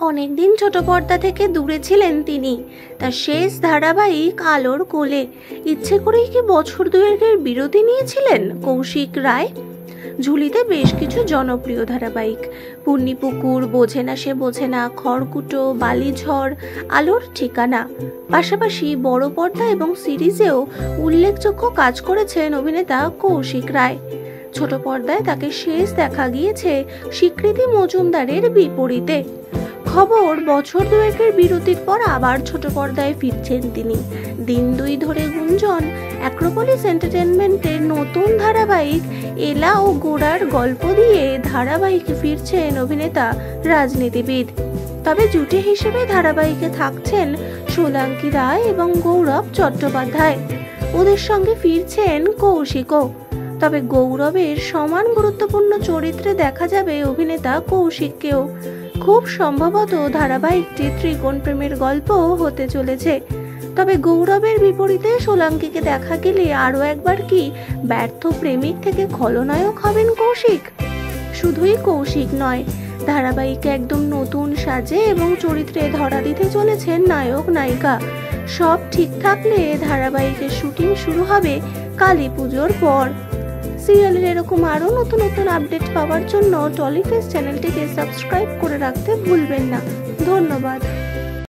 অনেকদিন ছোট পর্দা থেকে দূরে ছিলেন তিনি। তার শেষ ধারাবাহিক আলোর কোলে ইচ্ছে করেই কি বছর দুয়েকের বিরতি নিয়েছিলেন কৌশিক রায়। ঝুলিতে বেশ কিছু জনপ্রিয় ধারাবাহিক, পুণ্যিপুকুর, বোঝে না সে বোঝে না, খড়কুটো, বালিঝড়, আলোর ঠিকানা, পাশাপাশি বড় পর্দা এবং সিরিজেও উল্লেখযোগ্য কাজ করেছেন অভিনেতা কৌশিক রায়। ছোট পর্দায় তাকে শেষ দেখা গিয়েছে স্বীকৃতি মজুমদারের বিপরীতে। খবর, বছর দুয়েকের বিরতির পর আবার ছোট পর্দায় ফিরছেন তিনি। দিন দুই ধরে গুঞ্জন, অ্যাক্রোপলিস এন্টারটেনমেন্টের নতুন ধারাবাহিক এলা ও গোড়ার গল্প দিয়ে ধারাবাহিকে ফিরছেন অভিনেতা রাজনীতিবিদ। তবে জুটি হিসেবে ধারাবাহিকে থাকছেন সোলাঙ্কি রায় এবং গৌরব চট্টোপাধ্যায়। ওদের সঙ্গে ফিরছেন কৌশিকও। তবে গৌরবের সমান গুরুত্বপূর্ণ চরিত্রে দেখা যাবে অভিনেতা কৌশিককেও। খুব সম্ভবত ধারাবাহিকটি ত্রিকোণ প্রেমের গল্প হতে চলেছে। তবে গৌরবের বিপরীতে সোলাঙ্কিকে দেখা গেলে আরও একবার কি ব্যর্থ প্রেমিক থেকে খলনায়ক হবেন কৌশিক? শুধুই কৌশিক নয়, ধারাবাহিকে একদম নতুন সাজে এবং চরিত্রে ধরা দিতে চলেছেন নায়ক নায়িকা। সব ঠিক থাকলে ধারাবাহিকের শুটিং শুরু হবে কালী পুজোর পর। সিরিয়ালের এরকম আরও নতুন নতুন আপডেট পাওয়ার জন্য টলিফেস চ্যানেলটিকে সাবস্ক্রাইব করে রাখতে ভুলবেন না। ধন্যবাদ।